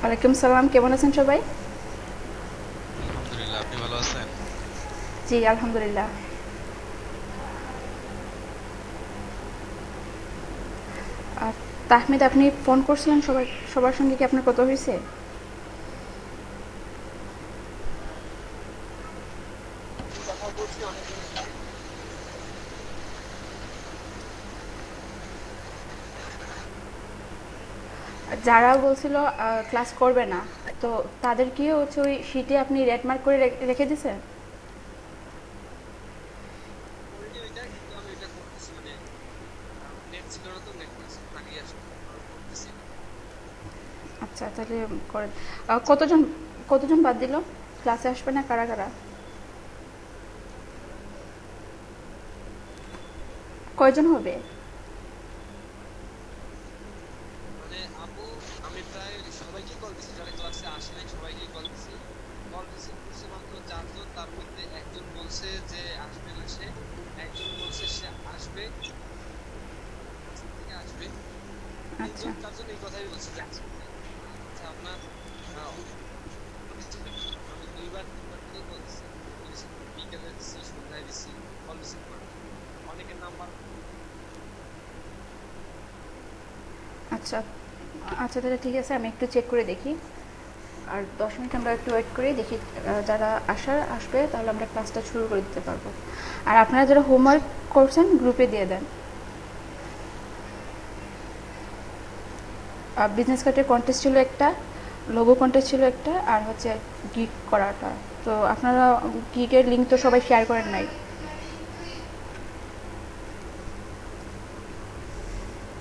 ওয়ালাইকুম সালাম, কেমন আছেন সবাই? আলহামদুলিল্লাহ, আপনি ভালো আছেন? জি, আলহামদুলিল্লাহ। আর তাহমিদ, আপনি ফোন করছিলেন, সবার সঙ্গে কি আপনার কথা হয়েছে? কথা বলছি অনেকজনের সাথে। যারা বলছিল ক্লাস করবে না, তো তাদের কি হচ্ছে ওই শিটে আপনি রেড মার্ক করে রেখে দিয়েছেন? করিনি ওইটা, কিন্তু আমি ওইটা করতেছি। মানে নেট ছিল না, তো নেট কিছুক্ষণ আগেই আসলো, আর করতেছি এটা। আচ্ছা, তাহলে করেন। কতজন কতজন বাদ দিল? ক্লাসে আসবে না কারা কারা? কয়জন হবে? মানে আপু, আমি প্রায় সবাইকে কল দিছি, যারা ক্লাসে আসে নাই সবাইকে কল দিছি। কল রিসিভ করছে মাত্র 4 জন, তার মধ্যে একজন বলছে যে আসবে না সে, একজন বলছে সে আসবে, আজকে থেকে আসবে। আচ্ছা। 3 জন 4 জন এই কথাই বলছে যে আসবে। আচ্ছা, আপনার আহ, আমি 2বার 3বার করে কল দিছি, বিকেলে দিছি, সন্ধ্যায় দিছি, কল রিসিভ করে না। অনেকের নাম্বার। আচ্ছা, আচ্ছা, তাহলে ঠিক আছে, আমি একটু চেক করে দেখি। আর 10 মিনিট আমরা একটু ওয়েট করে দেখি, যারা আসবে তাহলে আমরা ক্লাসটা শুরু করে দিতে পারবো। আর আপনারা যারা হোমওয়ার্ক করছেন গ্রুপে দিয়ে দেন। বিজনেস কার্ডের কন্টেস্ট ছিল একটা, লোগো কন্টেস্ট ছিল একটা, আর হচ্ছে গিগ করাটা। তো আপনারা গিগের লিঙ্ক তো সবাই শেয়ার করেন নাই।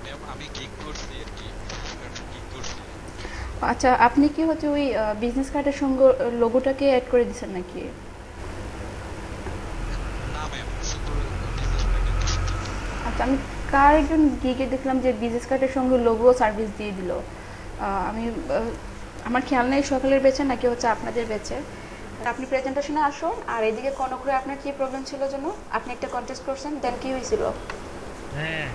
ম্যাম, আমি গিগ করছি আর কি, বিজনেস কার্ডের গিগ করছি। আচ্ছা, আপনি কি হচ্ছে ওই বিজনেস কার্ডের সঙ্গে লোগোটাকে অ্যাড করে দিচ্ছেন নাকি? না ম্যাম, শুধু বিজনেস কার্ডের দিছি। আচ্ছা, আমি কার একজন গিগে দেখলাম যে বিজনেস কার্ডের সঙ্গে লোগো সার্ভিস দিয়ে দিল। আমি আমার খেয়াল নেই সকালের বেচে নাকি হচ্ছে আপনাদের বেচে। আপনি প্রেজেন্টেশনে আসুন, আর এদিকে কনকরে আপনার কি প্রবলেম ছিল যেন? আপনি একটা কন্টেস্ট করছেন, দেন কি হয়েছিল? হ্যাঁ,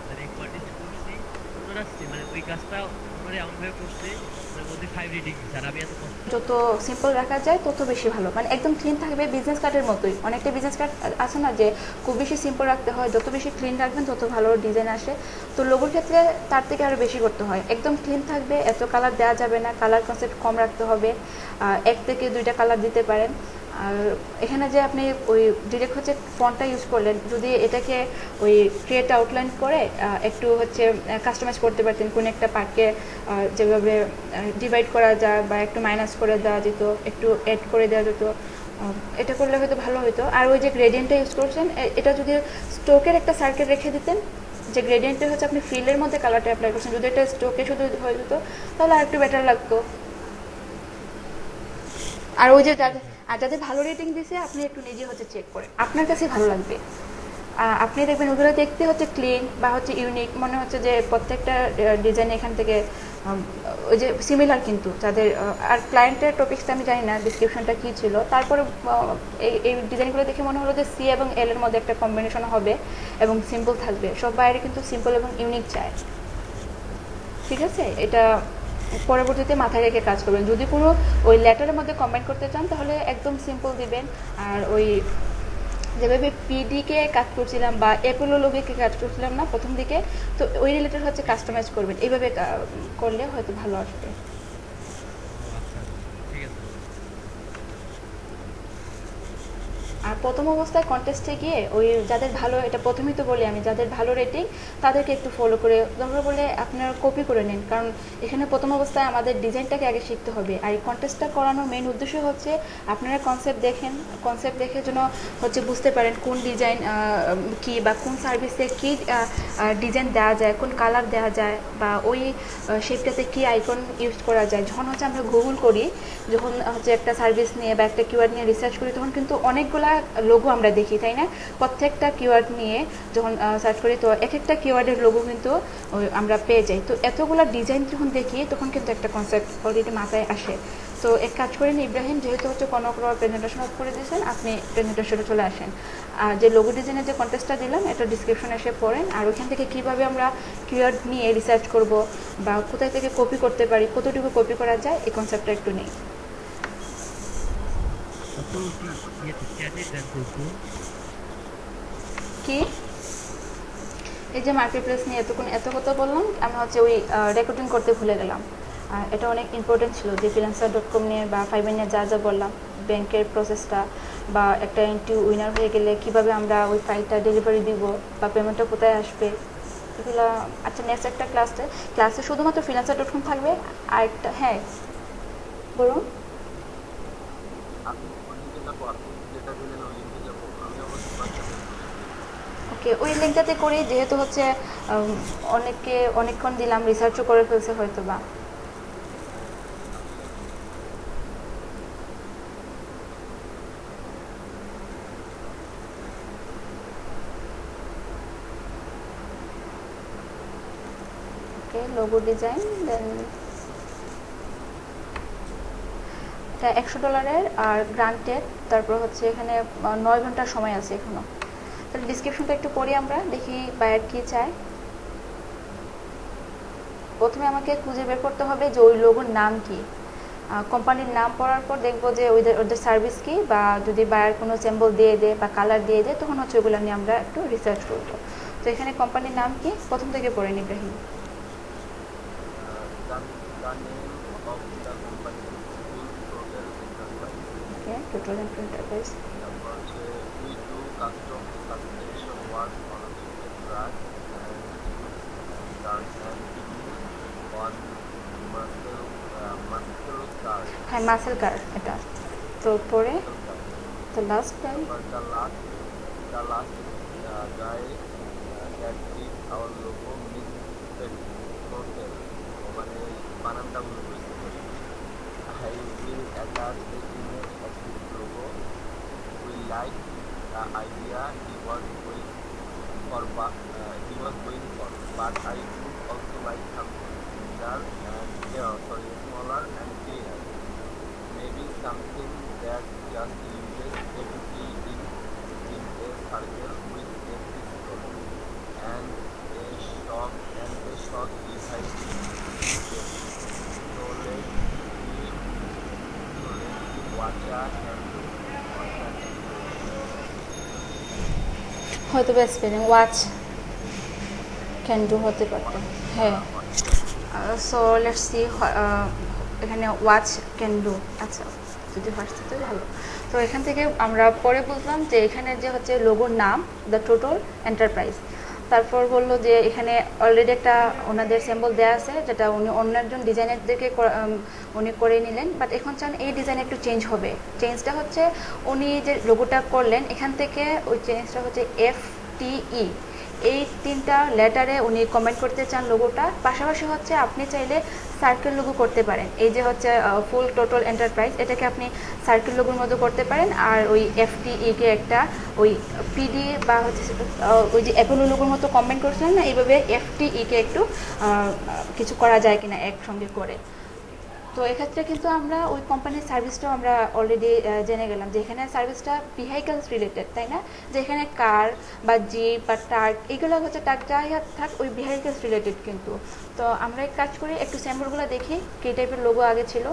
মানে কন্টেস্ট করছি। ওনারা মানে ওই কাজটা ওনারা এমন ভাবে করছে, মানে ওদের 5 রেটিং দিচ্ছে, আর আমি এত কষ্ট। যত সিম্পল রাখা যায় তত বেশি ভালো, মানে একদম ক্লিন থাকবে, বিজনেস কার্ডের মতোই। অনেকটা বিজনেস কার্ড আছে না যে খুব বেশি সিম্পল রাখতে হয়, যত বেশি ক্লিন রাখবেন তত ভালো ডিজাইন আসে। তো লোগোর ক্ষেত্রে তার থেকে আরও বেশি করতে হয়, একদম ক্লিন থাকবে, এত কালার দেওয়া যাবে না, কালার কনসেপ্ট কম রাখতে হবে। 1 থেকে 2টা কালার দিতে পারেন। আর এখানে যে আপনি ওই ডিরেক্ট হচ্ছে ফন্টটা ইউজ করলেন, যদি এটাকে ওই ক্রিয়েট আউটলাইন করে একটু হচ্ছে কাস্টমাইজ করতে পারতেন, কোন একটা পার্টকে যেভাবে ডিভাইড করা যায় বা একটু মাইনাস করে দেওয়া যেত, একটু অ্যাড করে দেওয়া যেত, এটা করলে হয়তো ভালো হতো। আর ওই যে গ্রেডিয়েন্টটা ইউজ করছেন, এটা যদি স্টোকের একটা সার্কেল রেখে দিতেন, যে গ্রেডিয়েন্টে হচ্ছে আপনি ফিল্ডের মধ্যে কালারটা অ্যাপ্লাই করছেন, যদি এটা স্টোকে শুধু হয়ে যেত তাহলে আর একটু বেটার লাগতো। আর ওই যে ঠিক যাদের, আছে। আর যাদের ভালো রেটিং দিছে আপনি একটু নিজে হচ্ছে চেক করে আপনার কাছে ভালো লাগবে। আপনি দেখবেন ওগুলো দেখতে হচ্ছে ক্লিন বা হচ্ছে ইউনিক মনে হচ্ছে, যে প্রত্যেকটা ডিজাইন এখান থেকে ওই যে সিমিলার, কিন্তু যাদের আর ক্লায়েন্টের টপিক্সটা আমি জানি না ডিসক্রিপশনটা কী ছিল, তারপরে এই ডিজাইনগুলো দেখে মনে হলো যে সি এবং এল এর মধ্যে একটা কম্বিনেশন হবে এবং সিম্পল থাকবে। সব বাইরে কিন্তু সিম্পল এবং ইউনিক চায়। ঠিক আছে, এটা পরবর্তীতে মাথায় রেখে কাজ করবেন। যদি কোনো ওই লেটারের মধ্যে কমেন্ট করতে চান তাহলে একদম সিম্পল দিবেন। আর ওই যেভাবে পিডিকে কাজ করছিলাম বা অ্যাপোলো লোগোকে কাজ করছিলাম না প্রথম দিকে, তো ওই রিলেটেড হচ্ছে কাস্টমাইজ করবেন, এইভাবে করলে হয়তো ভালো আসবে। ও আচ্ছা আচ্ছা, ঠিক আছে আপু। আর প্রথম অবস্থায় কন্টেস্টে গিয়ে ওই যাদের ভালো, এটা প্রথমেই তো বলি আমি, যাদের ভালো রেটিং তাদেরকে একটু ফলো করে দরকার বলে আপনারা কপি করে নিন, কারণ এখানে প্রথম অবস্থায় আমাদের ডিজাইনটাকে আগে শিখতে হবে। আর এই কন্টেস্টটা করানোর মেন উদ্দেশ্য হচ্ছে আপনারা কনসেপ্ট দেখেন, কনসেপ্ট দেখে যেন হচ্ছে বুঝতে পারেন কোন ডিজাইন কি বা কোন সার্ভিসে কি ডিজাইন দেওয়া যায়, কোন কালার দেওয়া যায়, বা ওই শেপটাতে কি আইকন ইউজ করা যায়। যখন হচ্ছে আমরা গুগল করি, যখন হচ্ছে একটা সার্ভিস নিয়ে বা একটা কিওয়ার্ড নিয়ে রিসার্চ করি, তখন কিন্তু অনেকগুলা লোগো আমরা দেখি, তাই না? প্রত্যেকটা কিওয়ার্ড নিয়ে যখন সার্চ করি তো এক একটা কিওয়ার্ডের লোগো কিন্তু আমরা পেয়ে যাই। তো এতগুলো ডিজাইন যখন দেখি তখন কিন্তু একটা কনসেপ্ট অলরেডি মাথায় আসে। তো এক কাজ করেন ইব্রাহিম, যেহেতু হচ্ছে কোনো প্রেজেন্টেশন অফ করে দিয়েছেন, আপনি প্রেজেন্টেশনে চলে আসেন। আর যে লোগো ডিজাইনের যে কন্টেস্টটা দিলাম এটা ডিসক্রিপশনে এসে পড়েন, আর ওইখান থেকে কীভাবে আমরা কিওয়ার্ড নিয়ে রিসার্চ করব বা কোথায় থেকে কপি করতে পারি, কতটুকু কপি করা যায়, এই কনসেপ্টটা একটু নেই। কি এই যে মার্কেট প্লেস নিয়ে এত কথা বললাম, আমি হচ্ছে ওই রেকর্ডিং করতে ভুলে গেলাম। এটা অনেক ইম্পর্টেন্ট ছিল যে freelancer.com নিয়ে বা ফাইবার নিয়ে যা যা বললাম, ব্যাংকের প্রসেসটা বা একটা এন্ট্রি উইনার হয়ে গেলে কিভাবে আমরা ওই ফাইলটা ডেলিভারি দিব বা পেমেন্টটা কোথায় আসবে এগুলো। আচ্ছা, নেক্সট একটা ক্লাসে শুধুমাত্র freelancer.com থাকবে। আর একটা, হ্যাঁ বলুন। ওকে, ওই লিঙ্কটাতে করি, যেহেতু হচ্ছে অনেকক্ষণ দিলাম, রিসার্চও করে ফেলছে হয়তো বা। ওকে, লোগো ডিজাইন, দেন এটা $100 আর গ্রান্টেড। তারপর হচ্ছে এখানে 9 ঘন্টার সময় আছে এখনো। তাহলে ডিসক্রিপশনটা একটু পড়ি আমরা, দেখি বায়ার কি চায়। প্রথমে আমাকে খুঁজে বের করতে হবে যে ওই লোগোর নাম কি। কোম্পানির নাম পড়ার পর দেখবো যে ওদের সার্ভিস কি, বা যদি বায়ার কোনো সিম্বল দিয়ে দেয় বা কালার দিয়ে দেয় তখন হচ্ছে ওগুলো নিয়ে আমরা একটু রিসার্চ করবো। তো এখানে কোম্পানির নাম কি প্রথম থেকে পড়েন ইব্রাহিম। ওকে, টোটাল এন্টারপ্রাইজ। হ্যাঁ, মাসেল কার এটা। তো পরে the last time হয়তো বা স্পেলিং ওয়াচ ক্যান ডু হতে পারতো। হ্যাঁ, সো লেটস সি, এখানে ওয়াচ ক্যান ডু। আচ্ছা, যদি ফার্স্ট তো ভালো। তো এখান থেকে আমরা পরে বুঝলাম যে এখানে যে হচ্ছে লোগোর নাম দ্য টোটাল এন্টারপ্রাইজ। তারপর বললো যে এখানে অলরেডি একটা ওনাদের সিম্বল দেওয়া আছে, যেটা উনি অন্য একজন ডিজাইনারদেরকে উনি করে নিলেন, বাট এখন চান এই ডিজাইন একটু চেঞ্জ হবে। চেঞ্জটা হচ্ছে উনি যে লোগোটা করলেন এখান থেকে ওই চেঞ্জটা হচ্ছে FTE, এই 3টা লেটারে উনি কমেন্ট করতে চান লোগোটা। পাশাপাশি হচ্ছে আপনি চাইলে সার্কেল লোগো করতে পারেন। এই যে হচ্ছে ফুল টোটাল এন্টারপ্রাইজ, এটাকে আপনি সার্কেল লোগোর মতো করতে পারেন। আর ওই FTE কে একটা ওই PD বা হচ্ছে ওই যে অ্যাপোলো লোগোর মতো কমেন্ট করছিলেন না, এইভাবে FTE কে একটু কিছু করা যায় কিনা একসঙ্গে করে। তো এক্ষেত্রে কিন্তু আমরা ওই কোম্পানির সার্ভিসটাও আমরা অলরেডি জেনে গেলাম যে এখানে সার্ভিসটা ভেহিকলস রিলেটেড, তাই না? যে এখানে কার বা জিপ বা ট্রাক, এগুলো হচ্ছে ট্রাক যাই থাক ওই ভেহিকলস রিলেটেড কিন্তু। তো আমরা এক কাজ করি, একটু স্যাম্পলগুলো দেখি কী টাইপের লোগো আগে ছিল।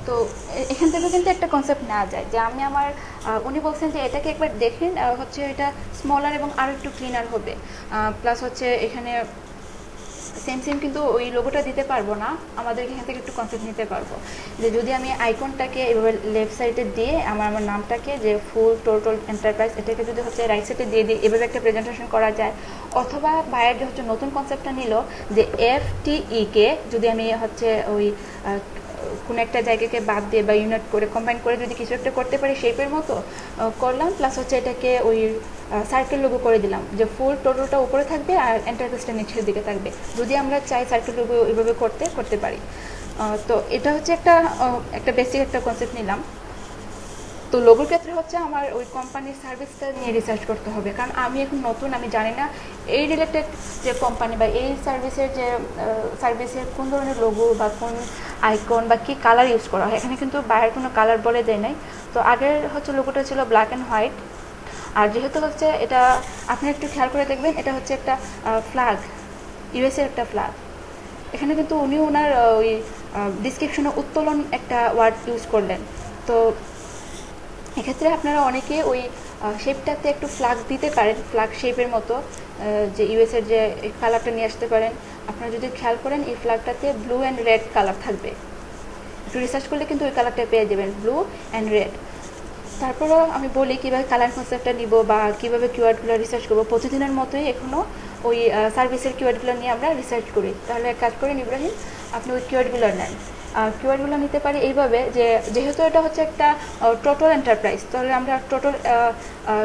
তো এখান থেকে কিন্তু একটা কনসেপ্ট নেওয়া যায় যে আমি আমার উনি বলছেন যে এটাকে একবার দেখেন, হচ্ছে এটা স্মলার এবং আরও একটু ক্লিনার হবে। প্লাস হচ্ছে এখানে সেম কিন্তু ওই লোগোটা দিতে পারবো না, আমাদের এখান থেকে একটু কনসেপ্ট নিতে পারবো যে যদি আমি আইকনটাকে এভাবে লেফট সাইডে দিয়ে আমার নামটাকে যে ফুল টোটাল এন্টারপ্রাইজ এটাকে যদি হচ্ছে রাইট সাইডে দিয়ে দিই, এভাবে একটা প্রেজেন্টেশন করা যায়। অথবা ভাইয়ের যে হচ্ছে নতুন কনসেপ্টটা নিল যে FTE কে যদি আমি হচ্ছে ওই কোনো একটা জায়গাকে বাদ দিয়ে বা ইউনিট করে কম্বাইন করে যদি কিছু একটা করতে পারি শেপের মতো করলাম, প্লাস হচ্ছে এটাকে ওই সার্কেল লোগো করে দিলাম, যে ফুল টোটালটা উপরে থাকবে আর এন্টারপ্রাইজটা নিচের দিকে থাকবে। যদি আমরা চাই সার্কেল লোগো এভাবে করতে পারি। তো এটা হচ্ছে একটা বেসিক একটা কনসেপ্ট নিলাম। তো লোগোর ক্ষেত্রে হচ্ছে আমার ওই কোম্পানির সার্ভিসটা নিয়ে রিসার্চ করতে হবে, কারণ আমি এখন নতুন, আমি জানি না এই রিলেটেড যে কোম্পানি বা এই সার্ভিসের কোন ধরনের লোগো বা কোন আইকন বা কী কালার ইউজ করা হয়। এখানে কিন্তু বাইরের কোনো কালার বলে দেয় নাই। তো আগের হচ্ছে লোগোটা ছিল ব্ল্যাক অ্যান্ড হোয়াইট। আর যেহেতু হচ্ছে এটা, আপনি একটু খেয়াল করে দেখবেন, এটা হচ্ছে একটা ফ্ল্যাগ, ইউএসের একটা ফ্ল্যাগ। এখানে কিন্তু উনি ওনার ওই ডিসক্রিপশনে উত্তোলন একটা ওয়ার্ড ইউজ করলেন। তো এক্ষেত্রে আপনারা অনেকে ওই শেপটাতে একটু ফ্ল্যাগ দিতে পারেন, ফ্ল্যাগ শেপের মতো, যে ইউএসের যে কালারটা নিয়ে আসতে পারেন। আপনারা যদি খেয়াল করেন এই ফ্ল্যাগটাতে ব্লু অ্যান্ড রেড কালার থাকবে, একটু রিসার্চ করলে কিন্তু ওই কালারটা পেয়ে যাবেন, ব্লু অ্যান্ড রেড। তারপরেও আমি বলি কীভাবে কালার কনসেপ্টটা নিব বা কীভাবে কিওয়ার্ডগুলো রিসার্চ করবো। প্রতিদিনের মতোই এখনও ওই সার্ভিসের কিওয়ার্ডগুলো নিয়ে আমরা রিসার্চ করি। তাহলে এক কাজ করেন ইব্রাহিম, আপনি ওই কিওয়ার্ডগুলো নেন। কিওয়ার্ডগুলো নিতে পারি এইভাবে, যে যেহেতু এটা হচ্ছে একটা টোটাল এন্টারপ্রাইজ, তাহলে আমরা টোটাল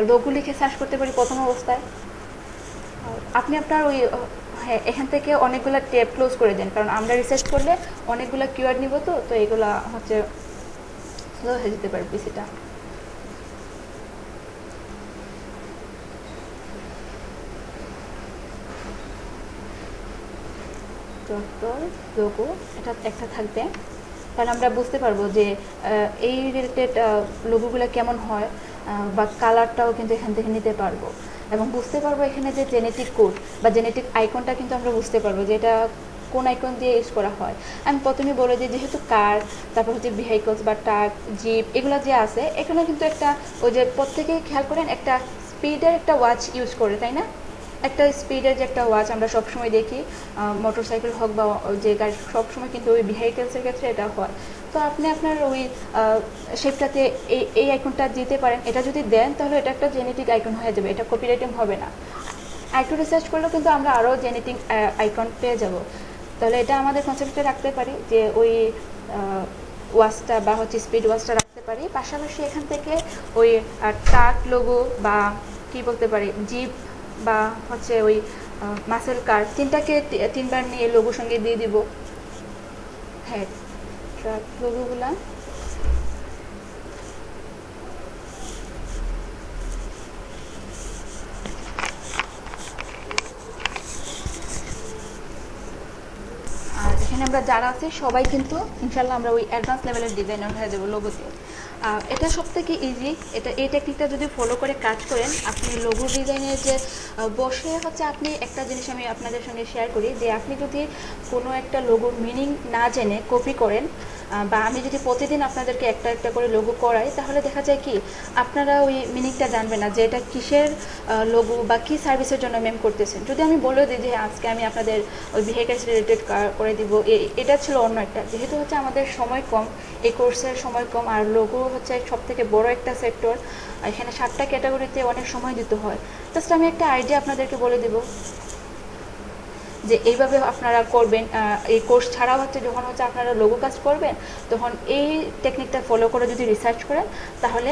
লোগো লিখে সার্চ করতে পারি প্রথম অবস্থায়। আপনি আপনার ওই হ্যাঁ, এখান থেকে অনেকগুলো ট্যাব ক্লোজ করে দেন, কারণ আমরা রিসার্চ করলে অনেকগুলো কিওয়ার্ড নিব। তো এগুলো হচ্ছে স্লো হয়ে যেতে পারে পিসিটা। টোটাল লোগো এটা একটা থাকবে, তাহলে আমরা বুঝতে পারবো যে এই রিলেটেড লোগোগুলো কেমন হয়, বা কালারটাও কিন্তু এখান থেকে নিতে পারবো, এবং বুঝতে পারবো এখানে যে জেনেটিক কোড বা জেনেটিক আইকনটা কিন্তু আমরা বুঝতে পারবো যে এটা কোন আইকন দিয়ে ইউজ করা হয়। আমি প্রথমে বলে দিই, যেহেতু কার, তারপর হচ্ছে ভেহিকলস বা ট্রাক, জিপ, এগুলো যে আছে, এখানে কিন্তু একটা ওই যে প্রত্যেকেই খেয়াল করেন একটা স্পিডের একটা ওয়াচ ইউজ করে, তাই না? একটা স্পিডের যে একটা ওয়াচ আমরা সবসময় দেখি, মোটরসাইকেল হোক বা যে গাড়ি, সবসময় কিন্তু ওই ভেহিকেলসের ক্ষেত্রে এটা হয়। তো আপনি আপনার ওই শেপটাতে এই আইকনটা দিতে পারেন। এটা যদি দেন তাহলে এটা একটা জেনেটিক আইকন হয়ে যাবে, এটা কপিরাইটিং হবে না। একটু রিসার্চ করলেও কিন্তু আমরা আরও জেনেটিক আইকন পেয়ে যাব। তাহলে এটা আমাদের কনসেপ্টে রাখতে পারি, যে ওই ওয়াচটা বা হচ্ছে স্পিড ওয়াচটা রাখতে পারি। পাশাপাশি এখান থেকে ওই ট্রাক লোগো বা কি বলতে পারি, জিপ বা হচ্ছে ওই মাসেল কার, তিনবার নিয়ে লোগোর সঙ্গে দিয়ে দিব। হ্যাঁ, ট্রাক লোগোগুলা আর এখানে আমরা যারা আছি সবাই কিন্তু ইনশাল্লাহ আমরা ওই অ্যাডভান্স লেভেলের ডিজাইনার হয়ে যাবো লোগোতে। এটা সব থেকে ইজি। এই টেকনিকটা যদি ফলো করে কাজ করেন, আপনি লোগো ডিজাইনের যে বসে হচ্ছে, আপনি একটা জিনিস আমি আপনাদের সঙ্গে শেয়ার করি, যে আপনি যদি কোনো একটা লোগোর মিনিং না জেনে কপি করেন, বা আমি যদি প্রতিদিন আপনাদেরকে একটা একটা করে লোগো করাই, তাহলে দেখা যায় কি আপনারা ওই মিনিংটা জানবেন না যে এটা কিসের লোগো বা কী সার্ভিসের জন্য মেম করতেছেন। যদি আমি বলে দিই যে আজকে আমি আপনাদের ওই ভেহিকলস রিলেটেড করে দিব, এটা ছিল অন্য একটা। যেহেতু হচ্ছে আমাদের সময় কম, এই কোর্সের সময় কম, আর লোগো হচ্ছে সব থেকে বড় একটা সেক্টর, এখানে 7টা ক্যাটাগরিতে অনেক সময় দিতে হয়। জাস্ট আমি একটা আইডিয়া আপনাদেরকে বলে দেব যে এইভাবে আপনারা করবেন। এই কোর্স ছাড়াও হচ্ছে যখন হচ্ছে আপনারা লোগো কাজ করবেন, তখন এই টেকনিকটা ফলো করে যদি রিসার্চ করেন, তাহলে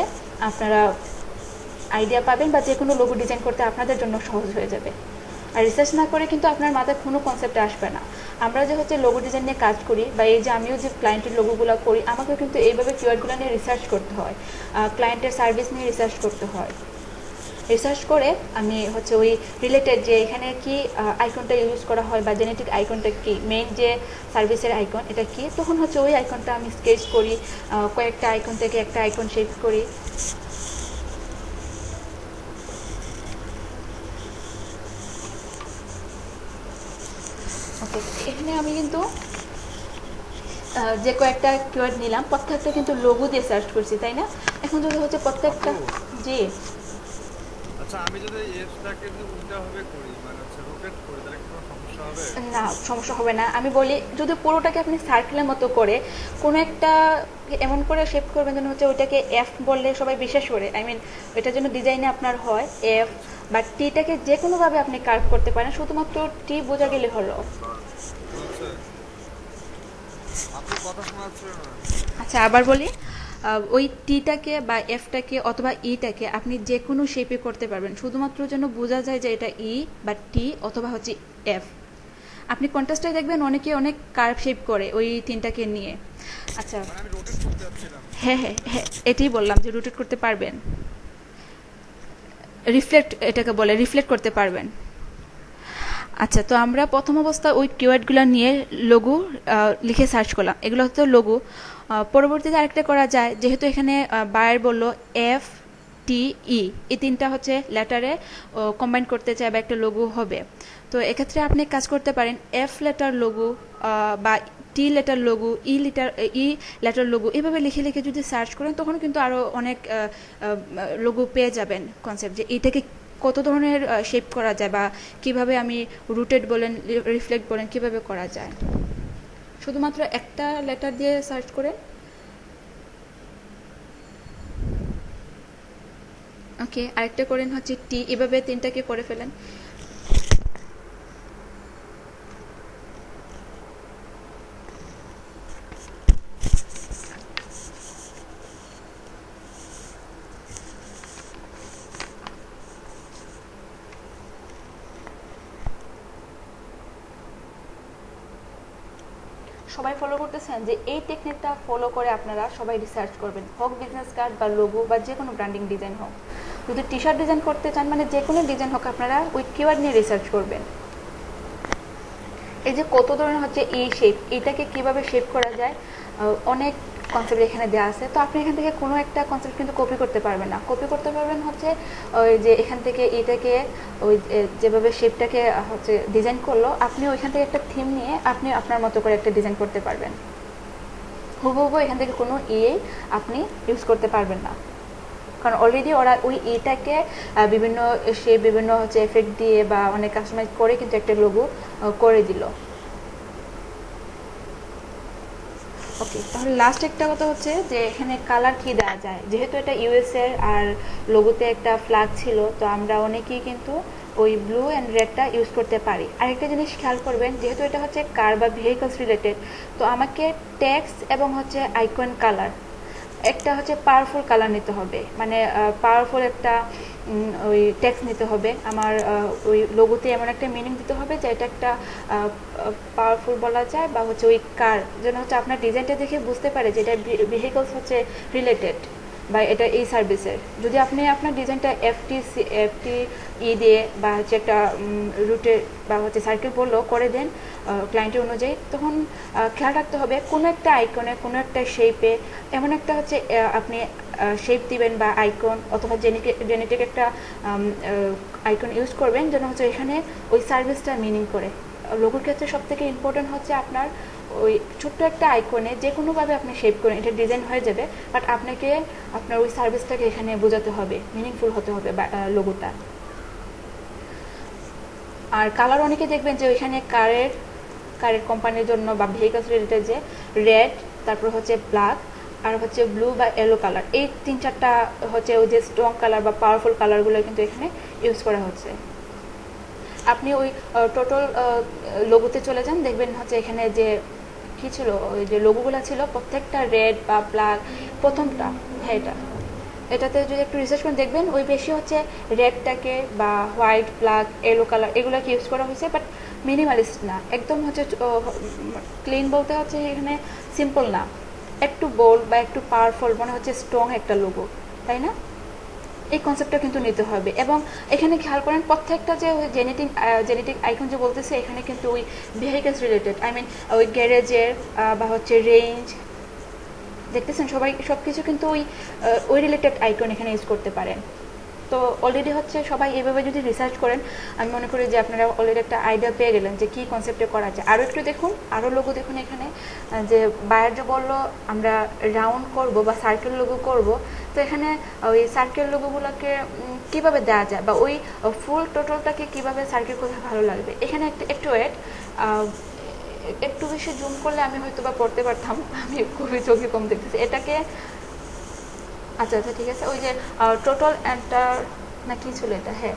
আপনারা আইডিয়া পাবেন, বা যে কোনো লোগো ডিজাইন করতে আপনাদের জন্য সহজ হয়ে যাবে। আর রিসার্চ না করে কিন্তু আপনার মাথায় কোনো কনসেপ্টে আসবে না। আমরা যে হচ্ছে লোগো ডিজাইন নিয়ে কাজ করি, বা এই যে আমিও যে ক্লায়েন্টের লোগোগুলো করি, আমাকেও কিন্তু এইভাবে কিওয়ার্ডগুলো নিয়ে রিসার্চ করতে হয়, ক্লায়েন্টের সার্ভিস নিয়ে রিসার্চ করতে হয়। রিসার্চ করে আমি হচ্ছে ওই রিলেটেড যে এখানে কি আইকনটা ইউজ করা হয়, বা জেনেটিক আইকনটা কি, মেইন যে সার্ভিসের আইকন এটা কি, তখন হচ্ছে ওই আইকনটা আমি স্কেচ করি, কয়েকটা আইকন থেকে একটা আইকন শেপ করি। ওকে, এখানে আমি কিন্তু যে কয়েকটা কিওয়ার্ড নিলাম, প্রত্যেকটা কিন্তু লোগো দিয়ে সার্চ করছি, তাই না? এখন যদি হচ্ছে প্রত্যেকটা, জি আচ্ছা, আমি যদি এফটাকে যদি উল্টাভাবে করি, মানে হচ্ছে রোটেট করি, তাহলে কি কোনো সমস্যা হবে? না, সমস্যা হবে না। আমি বলি, যদি পুরোটাকে আপনি সার্কেলের মতো করে কোনো একটা এমন করে শেপ করবেন যেন হচ্ছে ওইটাকে এফ বললে সবাই বিশ্বাস করে, আই মিন ওইটার জন্য ডিজাইনে আপনার হয় এফ বা টিটাকে যে কোনোভাবে আপনি কার্ভ করতে পারেন, শুধুমাত্র টি বোঝা গেলে হলো। হচ্ছে আপনি কথা শোনাচ্ছেন না। আচ্ছা, আবার বলি, ওই টিটাকে বা এফটাকে অথবা ইটাকে আপনি যে কোনো শেপে করতে পারবেন, শুধুমাত্র যেন বোঝা যায় যে এটা ই বা টি অথবা হচ্ছে এফ। আপনি কন্ট্রাস্টে দেখবেন অনেকে অনেক কার্ভ শেপ করে ওই তিনটাকে নিয়ে। আচ্ছা, মানে আমি রোটেট করতে যাচ্ছিলাম। হ্যাঁ হ্যাঁ হ্যাঁ, এটাই বললাম যে রোটেট করতে পারবেন, রিফ্লেক্ট এটাকে বলে, রিফ্লেক্ট করতে পারবেন। আচ্ছা, তো আমরা প্রথম অবস্থা ওই কিওয়ার্ডগুলো নিয়ে লঘু লিখে সার্চ করলাম, এগুলো হচ্ছে লঘু। পরবর্তীতে আরেকটা করা যায়, যেহেতু এখানে বায়ার বললো এফ টি ই, এই তিনটা হচ্ছে লেটারে কম্বাইন করতে চাই বা একটা লঘু হবে, তো এক্ষেত্রে আপনি কাজ করতে পারেন এফ লেটার লঘু বা টি লেটার লঘু, ই লেটার লঘু, এভাবে লিখে লিখে যদি সার্চ করেন তখন কিন্তু আরও অনেক লঘু পেয়ে যাবেন কনসেপ্ট, যে এটাকে কত ধরনের শেপ করা যায় বা কিভাবে আমি রুটেড বলেন রিফ্লেক্ট বলেন কিভাবে করা যায়। শুধুমাত্র একটা লেটার দিয়ে সার্চ করেন। ওকে, আরেকটা করেন হচ্ছে টি, এভাবে তিনটাকে করে ফেলেন। সবাই ফলো করতেছেন, যে এই টেকনিকটা ফলো করে আপনারা সবাই রিসার্চ করবেন, হোক বিজনেস কার্ড বা লোগো বা যে কোনো ব্র্যান্ডিং ডিজাইন হোক। যদি টি শার্ট ডিজাইন করতে চান, মানে যে কোনো ডিজাইন হোক, আপনারা ওই কিওয়ার্ড নিয়ে রিসার্চ করবেন। এই যে কত ধরনের হচ্ছে এই শেপ, এইটাকে কিভাবে শেপ করা যায়, অনেক কনসেপ্ট এখানে দেওয়া আছে। তো আপনি এখান থেকে কোনো একটা কনসেপ্ট কিন্তু কপি করতে পারবেন না, কপি করতে পারবেন হচ্ছে ওই যে এখান থেকে এটাকে ওই যেভাবে শেপটাকে হচ্ছে ডিজাইন করলো, আপনি ওইখান থেকে একটা থিম নিয়ে আপনি আপনার মতো করে একটা ডিজাইন করতে পারবেন। হুবহু এখান থেকে কোনো আপনি ইউজ করতে পারবেন না, কারণ অলরেডি ওরা ওই এটাকে বিভিন্ন শেপ, বিভিন্ন হচ্ছে এফেক্ট দিয়ে বা অনেক কাস্টমাইজ করে কিন্তু একটা লোগো করে দিল। ওকে, তাহলে লাস্ট একটা কথা হচ্ছে যে এখানে কালার কি দেওয়া যায়, যেহেতু এটা ইউএস এর আর লোগোতে একটা ফ্ল্যাগ ছিল, তো আমরা অনেকেই কিন্তু ওই ব্লু অ্যান্ড রেডটা ইউজ করতে পারি। আরেকটা জিনিস খেয়াল করবেন, যেহেতু এটা হচ্ছে কার বা ভেহিকলস রিলেটেড, তো আমাকে টেক্সট এবং হচ্ছে আইকন কালার একটা হচ্ছে পাওয়ারফুল কালার নিতে হবে, মানে পাওয়ারফুল একটা ওই টেক্সট নিতে হবে। আমার ওই লোগোতে এমন একটা মিনিং দিতে হবে যে এটা একটা পাওয়ারফুল বলা যায়, বা হচ্ছে ওই কার যেন হচ্ছে আপনার ডিজাইনটা দেখে বুঝতে পারে যে এটা ভেহিকলস হচ্ছে রিলেটেড বা এটা এই সার্ভিসের। যদি আপনি আপনার ডিজাইনটা এফটি দিয়ে বা হচ্ছে একটা রুটে বা হচ্ছে সার্কেল বললেও করে দেন ক্লায়েন্টের অনুযায়ী, তখন খেয়াল রাখতে হবে কোনো একটা আইকনে, কোনো একটা শেপে এমন একটা হচ্ছে আপনি শেপ দিবেন বা আইকন অথবা জেনেটিক একটা আইকন ইউজ করবেন, যেন হচ্ছে এখানে ওই সার্ভিসটা মিনিং করে। লোগোর ক্ষেত্রে সব থেকে ইম্পর্টেন্ট হচ্ছে আপনার ওই ছোট্ট একটা আইকনে যে কোনোভাবে আপনি শেপ করেন, এটা ডিজাইন হয়ে যাবে, বাট আপনাকে আপনার ওই সার্ভিসটাকে এখানে বোঝাতে হবে, মিনিংফুল হতে হবে লোগোটা। আর কালার অনেকে দেখবেন যে ওইখানে কারের কোম্পানির জন্য বা ভেহিকলস রিলেটেড যে রেড, তারপর হচ্ছে ব্ল্যাক আর হচ্ছে ব্লু বা ইয়েলো কালার, এই 3-4টা হচ্ছে ওই যে স্ট্রং কালার বা পাওয়ারফুল কালারগুলো কিন্তু এখানে ইউজ করা হচ্ছে। আপনি ওই টোটাল লোগোতে চলে যান, দেখবেন হচ্ছে এখানে যে কি ছিল, ওই যে লোগোগুলো ছিল প্রত্যেকটা রেড বা ব্ল্যাক, প্রথমটা হ্যাঁ এটাতে যদি একটু রিসার্চ করে দেখবেন ওই বেশি হচ্ছে রেডটাকে বা হোয়াইট, ব্ল্যাক, ইয়েলো কালার এগুলোকে ইউজ করা হয়েছে, বাট মিনিমালিস্ট না, একদম হচ্ছে ক্লিন বলতে হচ্ছে এখানে সিম্পল না, একটু বোল্ড বা একটু পাওয়ারফুল, মনে হচ্ছে স্ট্রং একটা লোগো, তাই না? এই কনসেপ্টটা কিন্তু নিতে হবে। এবং এখানে খেয়াল করেন প্রত্যেকটা যে জেনেটিক আইকন যে বলতেছে, এখানে কিন্তু ওই ভেহিকলস রিলেটেড, আই মিন ওই গ্যারেজের বা হচ্ছে রেঞ্জ, দেখতেছেন সবাই সব কিছু কিন্তু ওই রিলেটেড আইকন এখানে ইউজ করতে পারেন। তো অলরেডি হচ্ছে সবাই এভাবে যদি রিসার্চ করেন, আমি মনে করি যে আপনারা অলরেডি একটা আইডিয়া পেয়ে গেলেন যে কী কনসেপ্টে করা যায়। আরও একটু দেখুন, আরও লোগো দেখুন, এখানে যে বায়ার যে বললো আমরা রাউন্ড করব বা সার্কেল লোগো করব, তো এখানে ওই সার্কেল লোগোগুলোকে কীভাবে দেওয়া যায় বা ওই ফুল টোটালটাকে কীভাবে সার্কেল করলে ভালো লাগবে, এখানে একটু ওয়েট, একটু বেশি জুম করলে আমি হয়তো বা পড়তে পারতাম, আমি খুবই চোখে কম দেখতেছি এটাকে। আচ্ছা আচ্ছা ঠিক আছে, ওই যে টোটাল এন্টার না কি ছিল এটা, হ্যাঁ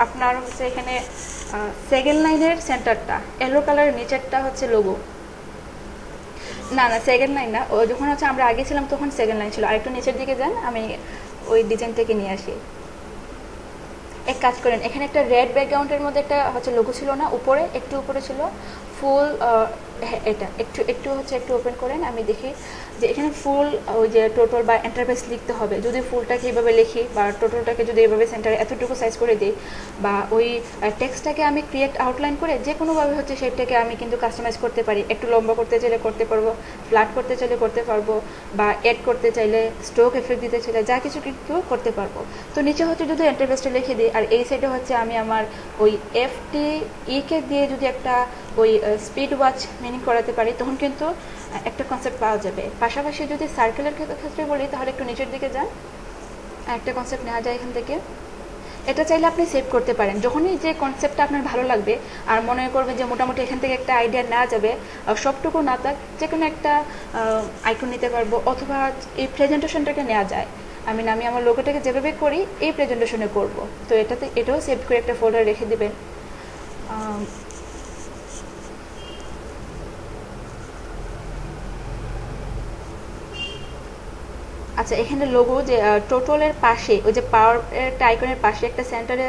আপনার হচ্ছে এখানে সেকেন্ড লাইনের সেন্টারটা ইয়েলো কালারের, নিচেরটা হচ্ছে লোগো। না না সেকেন্ড লাইন না, ও যখন হচ্ছে আমরা আগে ছিলাম তখন সেকেন্ড লাইন ছিল, আর একটু নিচের দিকে যান, আমি ওই ডিজাইন থেকে নিয়ে আসি। এক কাজ করেন, এখানে একটা রেড ব্যাকগ্রাউন্ডের মধ্যে একটা হচ্ছে লোগো ছিল না, উপরে একটু উপরে ছিল ফুল, এটা একটু একটু হচ্ছে একটু ওপেন করেন, আমি দেখি যে এখানে ফুল ওই যে টোটাল বা এন্টারপ্রাইজ লিখতে হবে। যদি ফুলটাকে এইভাবে লিখি বা টোটালটাকে যদি এইভাবে সেন্টারে এতটুকু সাইজ করে দিই, বা ওই টেক্সটটাকে আমি ক্রিয়েট আউটলাইন করে যে কোনোভাবে হচ্ছে সেটাকে আমি কিন্তু কাস্টমাইজ করতে পারি। একটু লম্বা করতে চাইলে করতে পারবো, ফ্ল্যাট করতে চাইলে করতে পারবো, বা অ্যাড করতে চাইলে স্ট্রোক এফেক্ট দিতে চাইলে যা কিছু কিন্তু করতে পারবো। তো নিচে হচ্ছে যদি এন্টারপ্রাইজটা লিখে দিই, আর এই সাইডে হচ্ছে আমি আমার ওই FTE-কে দিয়ে যদি একটা ওই স্পিড ওয়াচ মিনিং করাতে পারি, তখন কিন্তু একটা কনসেপ্ট পাওয়া যাবে। পাশাপাশি যদি সার্কেলের ক্ষেত্রে বলি, তাহলে একটু নিচের দিকে যান, একটা কনসেপ্ট নেওয়া যায় এখান থেকে। এটা চাইলে আপনি সেভ করতে পারেন, যখনই যে কনসেপ্টটা আপনার ভালো লাগবে আর মনে করবেন যে মোটামুটি এখান থেকে একটা আইডিয়া নেওয়া যাবে, সবটুকু না থাক যে কোনো একটা আইকন নিতে পারবো, অথবা এই প্রেজেন্টেশনটাকে নেওয়া যায়। আমি আমার লোগোটাকে যেভাবে করি এই প্রেজেন্টেশনে করব, তো এটাও সেভ করে একটা ফোল্ডার রেখে দিবেন। আচ্ছা, এখানে লোগো যে টোটালের পাশে ওই যে পাওয়ার একটা আইকনের পাশে একটা সেন্টারে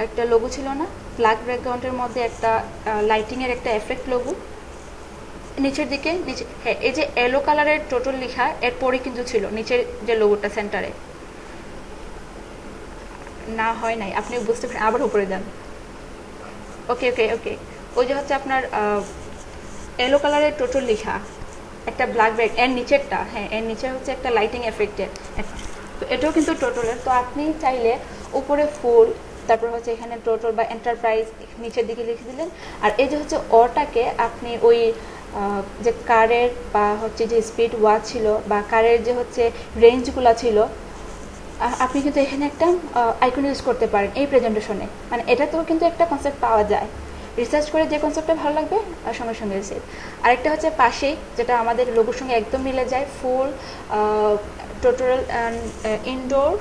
একটা লোগো ছিল না, ব্ল্যাক ব্যাকগ্রাউন্ডের মধ্যে একটা লাইটিংয়ের একটা এফেক্ট লোগো নিচের দিকে, নিচে হ্যাঁ, এই যে এলো কালারের টোটাল লেখা এরপরে কিন্তু ছিল নিচের যে লোগোটা সেন্টারে। না হয় নাই, আপনি বুঝতে পারেন, আবার উপরে যান। ওকে ওকে ওকে, ওই যে হচ্ছে আপনার এলো কালারের টোটাল লেখা একটা ব্ল্যাক ব্যাক, এর নিচেরটা, হ্যাঁ এর নিচে হচ্ছে একটা লাইটিং এফেক্টের, তো এটাও কিন্তু টোটালের। তো আপনি চাইলে উপরে ফুল, তারপর হচ্ছে এখানে টোটাল বা এন্টারপ্রাইজ নিচের দিকে লিখে দিলেন, আর এই যে হচ্ছে অটাকে আপনি ওই যে কারের বা হচ্ছে যে স্পিড ওয়াচ ছিল বা কারের যে হচ্ছে রেঞ্জগুলো ছিল, আপনি কিন্তু এখানে একটা আইকন ইউজ করতে পারেন এই প্রেজেন্টেশনে। মানে এটাতেও কিন্তু একটা কনসেপ্ট পাওয়া যায়, রিসার্চ করে যে কনসেপ্টটা ভালো লাগবে সঙ্গে সঙ্গে সেভ। আরেকটা হচ্ছে পাশেই, যেটা আমাদের লোগোর সঙ্গে একদম মিলে যায়, ফুল টোটাল অ্যান্ড ইনডোর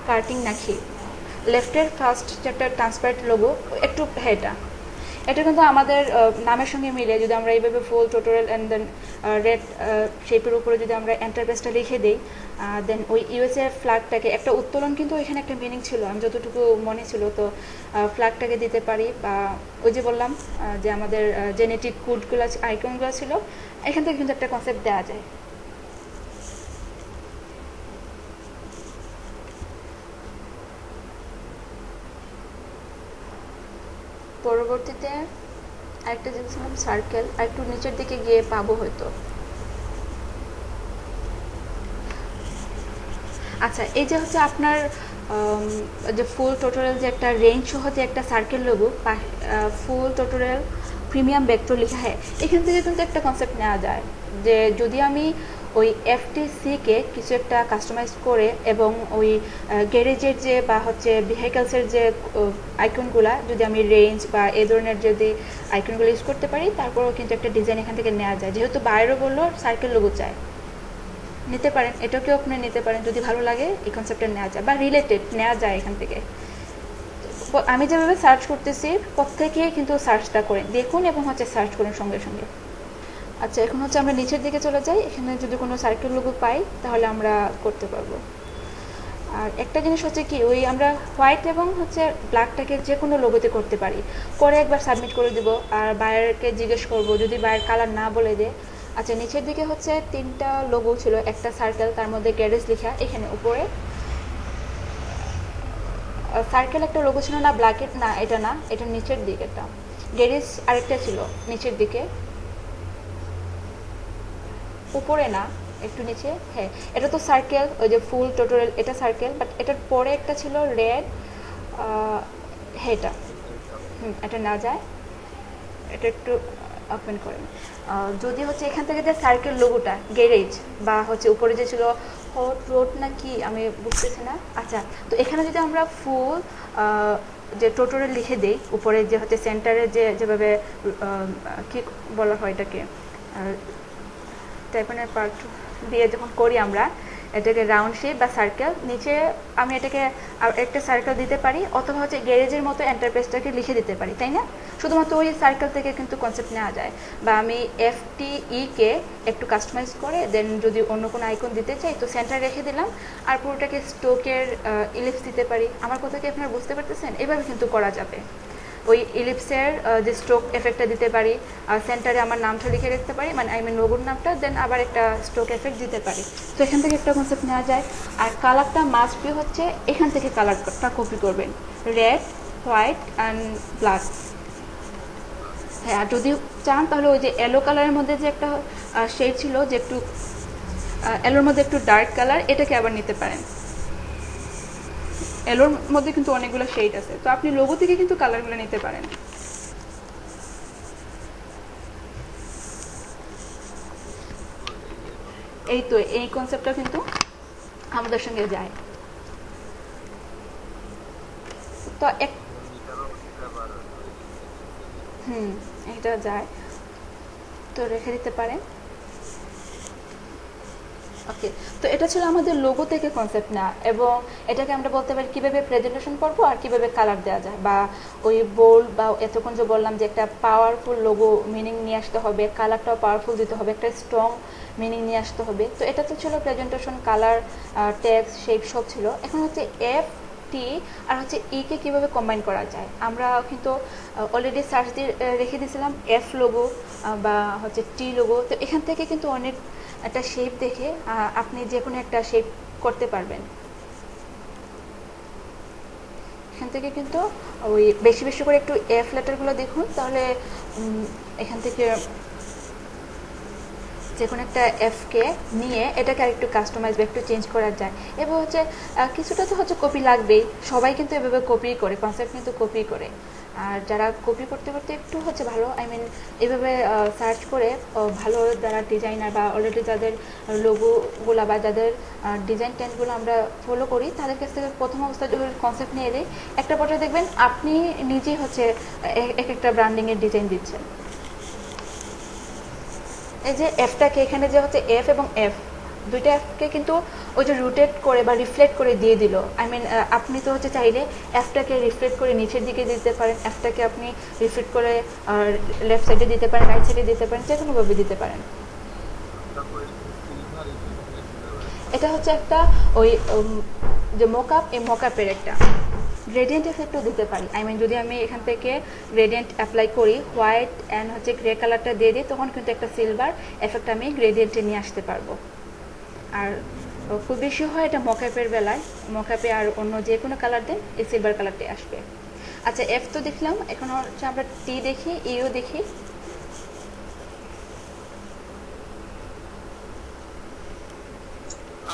কার্টিং নাকি লেফটের ফার্স্ট যেটা ট্রান্সপারেন্ট লোগো একটু, হ্যাঁ এটা কিন্তু আমাদের নামের সঙ্গে মিলে, যদি আমরা এইভাবে ফুল টোটাল অ্যান্ড দেন রেড শেপের উপরে যদি আমরা এন্টারপ্রাইজটা লিখে দিই, দেন ওই ইউএসএ ফ্ল্যাগটাকে একটা উত্তোলন, কিন্তু এখানে একটা মিনিং ছিল আমি যতটুকু মনে ছিল, তো ফ্ল্যাগটাকে দিতে পারি। বা ওই যে বললাম যে আমাদের জেনেটিক কোডগুলো আইকনগুলো ছিল, এখান থেকে কিন্তু একটা কনসেপ্ট দেওয়া যায়। পরবর্তীতে আরেকটা জিনিস সার্কেল, আর একটু নিচের দিকে গিয়ে পাবো হয়তো। আচ্ছা, এই যে হচ্ছে আপনার যে ফুল টোটাল যে একটা রেঞ্জ সহ যে একটা সার্কেল লোগো, ফুল টোটাল প্রিমিয়াম ভেক্টর লেখা, হ্যাঁ এখান থেকে কিন্তু একটা কনসেপ্ট নেওয়া যায় যে যদি আমি ওই FTC-কে কিছু একটা কাস্টমাইজ করে এবং ওই গ্যারেজের যে বা হচ্ছে ভেহিকলসের যে আইকনগুলা যদি আমি রেঞ্জ বা এই ধরনের যদি আইকনগুলো ইউজ করতে পারি, তারপরেও কিন্তু একটা ডিজাইন এখান থেকে নেওয়া যায়। যেহেতু বাইরেও বললো সার্কেল লোগো চায়, নিতে পারেন, এটাকেও আপনি নিতে পারেন যদি ভালো লাগে, এই কনসেপ্টটা নেওয়া যায় বা রিলেটেড নেওয়া যায় এখান থেকে। আমি যেভাবে সার্চ করতেছি প্রত্যেকেই কিন্তু সার্চটা করেন, দেখুন এবং হচ্ছে সার্চ করুন সঙ্গে সঙ্গে। আচ্ছা, এখন হচ্ছে আমরা নিচের দিকে চলে যাই, এখানে যদি কোনো সার্কেল লোগো পাই তাহলে আমরা করতে পারবো। আর একটা জিনিস হচ্ছে কি, ওই আমরা হোয়াইট এবং হচ্ছে ব্ল্যাকটাকে যে কোনো লোগোতে করতে পারি, করে একবার সাবমিট করে দিব, আর বায়ারকে জিজ্ঞেস করব যদি বায়ার কালার না বলে দেয়। আচ্ছা, নিচের দিকে হচ্ছে 3টা লোগো ছিল, একটা সার্কেল, তার মধ্যে গ্যারেজ লেখা, এখানে উপরে সার্কেল একটা লোগো ছিল না, ব্ল্যাকেট না, এটা না, এটা নিচের দিকেটা, গ্যারেজ আরেকটা ছিল নিচের দিকে, উপরে না একটু নিচে, হ্যাঁ এটা তো সার্কেল, ওই যে ফুল টোটাল এটা সার্কেল, বাট এটার পরে একটা ছিল রেড, হ্যাঁ এটা না যায়, এটা একটু ওপেন করেন। যদি হচ্ছে এখান থেকে যে সার্কেল লোগোটা গ্যারেজ বা হচ্ছে উপরে যে ছিল হট রোড না কি আমি বুঝতেছি না। আচ্ছা, তো এখানে যদি আমরা ফুল যে টোটাল লিখে দেই, উপরে যে হচ্ছে সেন্টারে যে যেভাবে কি বলা হয় এটাকে টাইপনের পার্ট দিয়ে যখন করি আমরা, এটাকে রাউন্ড শেপ বা সার্কেল, নিচে আমি এটাকে একটা সার্কেল দিতে পারি, অথবা হচ্ছে গ্যারেজের মতো এন্টারপ্রাইজটাকে লিখে দিতে পারি, তাই না? শুধুমাত্র ওই সার্কেল থেকে কিন্তু কনসেপ্ট নেওয়া যায়। বা আমি FTE কে একটু কাস্টমাইজ করে দেন যদি অন্য কোনো আইকন দিতে চাই তো সেন্টার রেখে দিলাম, আর পুরোটাকে স্টোকের ইলিপস দিতে পারি। আমার কথা কি আপনারা বুঝতে পারতেছেন? এভাবে কিন্তু করা যাবে। ওই ইলিপসের যে স্ট্রোক এফেক্টটা দিতে পারি, সেন্টারে আমার নামটা লিখে রাখতে পারি, মানে আই মিন লোগোর নামটা, দেন আবার একটা স্ট্রোক এফেক্ট দিতে পারি। তো এখান থেকে একটা কনসেপ্ট নেওয়া যায়। আর কালারটা মাস্ট বি হচ্ছে এখান থেকে কালারটা কপি করবেন, রেড, হোয়াইট অ্যান্ড ব্ল্যাক। হ্যাঁ, আর যদি চান তাহলে ওই যে এলো কালারের মধ্যে যে একটা শেড ছিল, যে একটু এলোর মধ্যে একটু ডার্ক কালার, এটাকে আবার নিতে পারেন। এলোর মধ্যে কিন্তু অনেকগুলো শেড আছে, তো আপনি লোগো থেকে কিন্তু কালারগুলো নিতে পারেন। এই তো এই কনসেপ্টটা কিন্তু আমাদের সঙ্গে যায়। তো এটা যায়, তো রেখে দিতে পারেন। ওকে, তো এটা ছিল আমাদের লোগো থেকে কনসেপ্ট না, এবং এটাকে আমরা বলতে পারি কীভাবে প্রেজেন্টেশন করবো আর কীভাবে কালার দেওয়া যায়, বা ওই বোল্ড বা এতক্ষণ যে বললাম যে একটা পাওয়ারফুল লোগো মিনিং নিয়ে আসতে হবে, কালারটাও পাওয়ারফুল দিতে হবে, একটা স্ট্রং মিনিং নিয়ে আসতে হবে। তো এটা তো ছিল প্রেজেন্টেশন, কালার, টেক্সট, শেপ সব ছিল। এখন হচ্ছে FT আর হচ্ছে কে কীভাবে কম্বাইন করা যায়। আমরা কিন্তু অলরেডি সার্চ দিয়ে রেখে দিয়েছিলাম F লোগো বা হচ্ছে T লোগো। তো এখান থেকে কিন্তু অনেক একটা শেপ দেখে আপনি যে কোনো একটা শেপ করতে পারবেন। এখান থেকে কিন্তু ওই বেশি বেশি করে একটু F লেটারগুলো দেখুন, তাহলে এখান থেকে যে কোনো একটা কে নিয়ে এটাকে আরেকটু কাস্টমাইজ বা একটু চেঞ্জ করা যায়। এবং হচ্ছে কিছুটা তো হচ্ছে কপি লাগবেই, সবাই কিন্তু এভাবে কপি করে, কনসেপ্ট কিন্তু কপি করে। আর যারা কপি করতে করতে একটু হচ্ছে ভালো, আই মিন এভাবে সার্চ করে ভালো যারা ডিজাইনার বা অলরেডি যাদের লোগোগুলো বা যাদের ডিজাইন টেন্টগুলো আমরা ফলো করি, তাদের কাছ থেকে প্রথম অবস্থায় যদি কনসেপ্ট নিয়ে এলে একটা পর্যায়ে দেখবেন আপনি নিজেই হচ্ছে এক একটা ব্র্যান্ডিংয়ের ডিজাইন দিচ্ছেন। এই যে এফটাকে এখানে যে হচ্ছে F এবং F দুইটা Fকে কিন্তু ওই যে রোটেট করে বা রিফ্লেক্ট করে দিয়ে দিল। আই মিন আপনি তো হচ্ছে চাইলে Fটাকে রিফ্লেক্ট করে নিচের দিকে দিতে পারেন, Fটাকে আপনি রিফ্লেক্ট করে লেফট সাইডে দিতে পারেন, রাইট সাইডে দিতে পারেন, যে কোনোভাবে দিতে পারেন। এটা হচ্ছে একটা ওই যে মকআপ, এই মকআপের একটা গ্রেডিয়েন্ট এফেক্টও দিতে পারি। আই মিন যদি আমি এখান থেকে গ্রেডিয়েন্ট অ্যাপ্লাই করি, হোয়াইট অ্যান্ড হচ্ছে গ্রে কালারটা দিয়ে দিই, তখন কিন্তু একটা সিলভার এফেক্ট আমি গ্রেডিয়েন্টে নিয়ে আসতে পারবো। আর খুব বেশি হয় এটা মকআপের বেলায়, মকআপে আর অন্য যে কোনো কালার দেন এই সিলভার কালারটাই আসবে। আচ্ছা, F তো দেখলাম, এখন হচ্ছে আমরা T দেখি, ইও দেখি।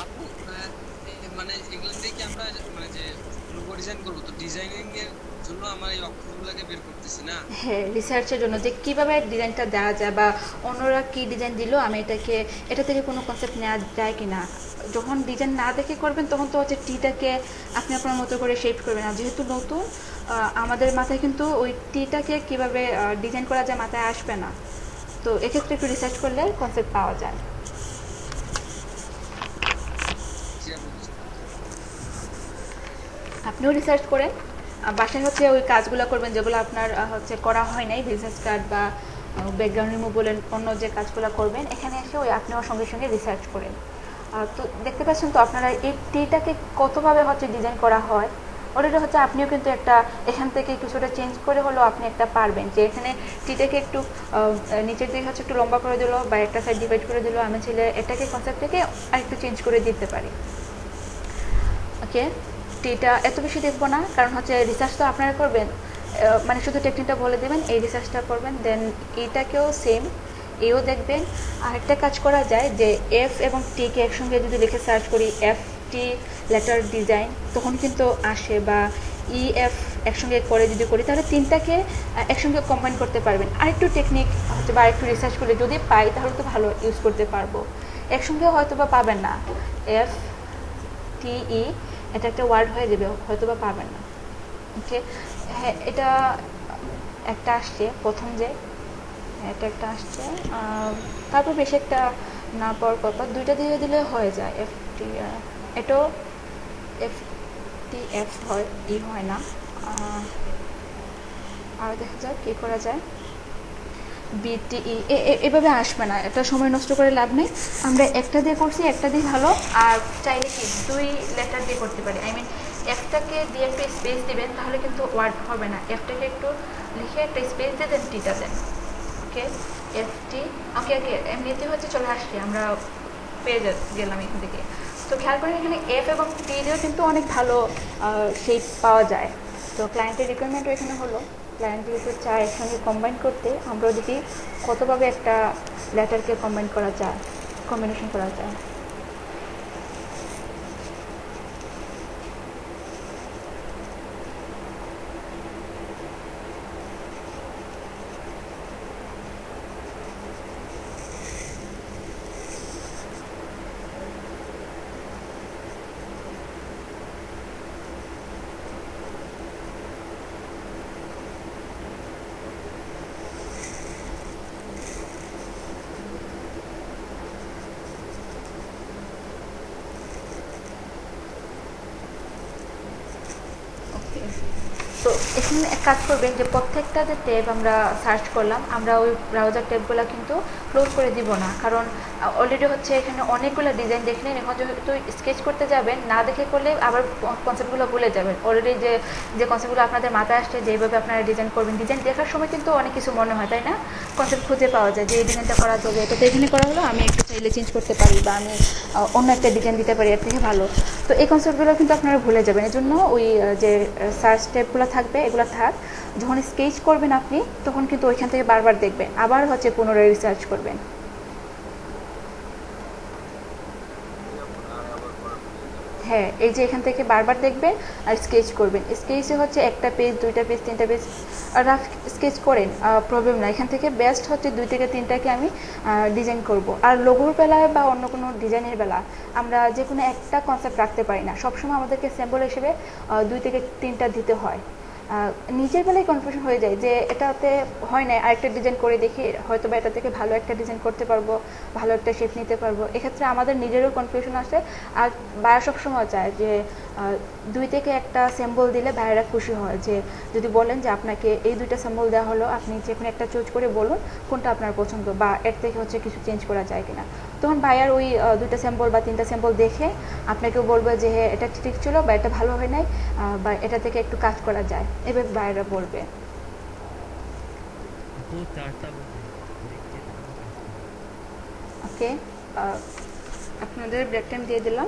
আপু মানে এগুলো দিয়ে কি আমরা মানে যে লোগো ডিজাইন করবো, তো ডিজাইনিং এর জন্য আমার এই অক্ষরগুলোকে বের করতেছি না। হ্যাঁ, রিসার্চের জন্য যে কীভাবে ডিজাইনটা দেওয়া যায় বা অন্যরা কী ডিজাইন দিল, আমি এটা থেকে কোনো কনসেপ্ট নেওয়া যায় কি না। যখন ডিজাইন না দেখে করবেন তখন তো হচ্ছে টিটাকে আপনি আপনার মতো করে শেপ করবেন। আর যেহেতু নতুন, আমাদের মাথায় কিন্তু ওই টিটাকে কীভাবে ডিজাইন করা যায় মাথায় আসবে না। তো এক্ষেত্রে একটু রিসার্চ করলে কনসেপ্ট পাওয়া যায়। আপনিও রিসার্চ করেন, বাসায় হচ্ছে ওই কাজগুলো করবেন যেগুলো আপনার হচ্ছে করা হয় নাই, বিজনেস কার্ড বা ব্যাকগ্রাউন্ড রিমুভ বলেন, অন্য যে কাজগুলো করবেন এখানে এসে ওই আপনিও সঙ্গে সঙ্গে রিসার্চ করেন। তো দেখতে পাচ্ছেন তো আপনারা এই টিটাকে কতভাবে হচ্ছে ডিজাইন করা হয়। অলরেডি হচ্ছে আপনিও কিন্তু একটা এখান থেকে কিছুটা চেঞ্জ করে হলেও আপনি একটা পারবেন, যে এখানে টিটাকে একটু নিচের দিকে হচ্ছে একটু লম্বা করে দিল বা একটা সাইড ডিভাইড করে দিল, আমি ছেলে এটাকে কনসেপ্টটাকে আরেকটু চেঞ্জ করে দিতে পারি। ওকে, টিটা এত বেশি দেখবো না, কারণ হচ্ছে রিসার্চ তো আপনারা করবেন, মানে শুধু টেকনিকটা বলে দেবেন, এই রিসার্চটা করবেন, দেন এটাকেও সেম এও দেখবেন। আর একটা কাজ করা যায় যে F এবং টিকে একসঙ্গে যদি লিখে সার্চ করি, FT লেটার ডিজাইন, তখন কিন্তু আসে, বা EF একসঙ্গে করে যদি করি তাহলে তিনটাকে একসঙ্গে কম্বাইন করতে পারবেন। আরেকটু টেকনিক হচ্ছে বা একটু রিসার্চ করলে যদি পাই তাহলে তো ভালো ইউজ করতে পারবো। একসঙ্গে হয়তো বা পাবেন না, FTE এটা একটা ওয়ার্ড হয়ে যাবে, হয়তো বা পাবেন না। ওকে, হ্যাঁ, এটা একটা আসছে প্রথম, যে এটা একটা আসছে, তারপর বেশি একটা না পাওয়ার পর দুইটা দিয়ে দিলে হয়ে যায়। FT এটাও এফ টি এফ হয় হয় না। আর দেখা যাক কী করা যায়। বিটিই এভাবে আসবে না, এটা সময় নষ্ট করে লাভ নেই। আমরা একটা দিয়ে করছি, একটা দিয়ে ভালো। আর চাইলে কি 2 লেটার দিয়ে করতে পারি, আই মিন এফটাকে দিয়ে একটু স্পেস দিবেন, তাহলে কিন্তু ওয়ার্ড হবে না। এফটাকে একটু লিখে একটা স্পেস দিয়ে দেন, টিটা দেন। ওকে, এফ টি। ওকে ওকে, এমনিতে হচ্ছে চলে আসছি, আমরা পেয়ে গেলাম এখান থেকে। তো খেয়াল করেন এখানে এফ এবং টি দিয়েও কিন্তু অনেক ভালো শেপ পাওয়া যায়। তো ক্লায়েন্টের রিকোয়ারমেন্টও এখানে হলো, ক্লায়েন্ট যেহেতু চায় একসঙ্গে কম্বাইন করতে, আমরাও দেখি কতভাবে একটা লেটারকে কম্বাইন করা যায়, কম্বিনেশন করা যায়। ওকে, তো এখানে এক কাজ করবেন যে প্রত্যেকটা যে ট্যাব আমরা সার্চ করলাম, আমরা ওই ব্রাউজার ট্যাবগুলো কিন্তু ক্লোজ করে দিব না, কারণ অলরেডি হচ্ছে এখানে অনেকগুলো ডিজাইন দেখলেন। এখন যেহেতু স্কেচ করতে যাবেন, না দেখে করলে আবার কনসেপ্টগুলো ভুলে যাবেন। অলরেডি যে কনসেপ্টগুলো আপনাদের মাথায় আসছে, যেভাবে আপনারা ডিজাইন করবেন, ডিজাইন দেখার সময় কিন্তু অনেক কিছু মনে হয়, তাই না? কনসেপ্ট খুঁজে পাওয়া যায় যে এই ডিজাইনটা করা যাবে, এটা তো এখানে করা হলো, আমি একটু চাইলে চেঞ্জ করতে পারি, বা আমি অন্য একটা ডিজাইন দিতে পারি এর থেকে ভালো। তো এই কনসেপ্টগুলো কিন্তু আপনারা ভুলে যাবেন। এর জন্য ওই যে সার্চ ট্যাবগুলো থাকবে, এগুলো থাক। যখন স্কেচ করবেন আপনি, তখন কিন্তু ওইখান থেকে বারবার দেখবেন, আবার হচ্ছে পুনরায় রিসার্চ করবেন। হ্যাঁ, এই যে এখান থেকে বারবার দেখবেন আর স্কেচ করবেন। স্কেচে হচ্ছে একটা পেজ, 2টা পেজ, 3টা পেজ রাফ স্কেচ করেন, প্রবলেম না। এখান থেকে বেস্ট হচ্ছে 2 থেকে 3টাকে আমি ডিজাইন করব। আর লোগোর বেলায় বা অন্য কোনো ডিজাইনের বেলা আমরা যে কোনো একটা কনসেপ্ট রাখতে পারি না, সবসময় আমাদেরকে স্যাম্পল হিসেবে 2 থেকে 3টা দিতে হয়। নিজের বেলায় কনফিউশন হয়ে যায় যে এটাতে হয় না, আরেকটা ডিজাইন করে দেখি, হয়তো বা এটা থেকে ভালো একটা ডিজাইন করতে পারবো, ভালো একটা শেপ নিতে পারবো। এক্ষেত্রে আমাদের নিজেরও কনফিউশন আসে। আর বাইরে সবসময় চায় যে 2 থেকে একটা স্যাম্পল দিলে বাইরেরা খুশি হয়, যে যদি বলেন যে আপনাকে এই 2টা স্যাম্পল দেওয়া হলো, আপনি যে কোনো একটা চুজ করে বলুন কোনটা আপনার পছন্দ, বা এর থেকে হচ্ছে কিছু চেঞ্জ করা যায় কিনা। তখন ভাইয়ার ওই 2টা স্যাম্পল বা 3টা স্যাম্পল দেখে আপনাকেও বলবে যে হ্যাঁ এটা ঠিক ছিল, বা এটা ভালো হয় নাই, বা এটা থেকে একটু কাজ করা যায়, এভাবে ভাইয়ারা বলবে। তো 4টা বলতে দেখছি তো ওকে, আপনাদের ব্রেক টাইম দিয়ে দিলাম।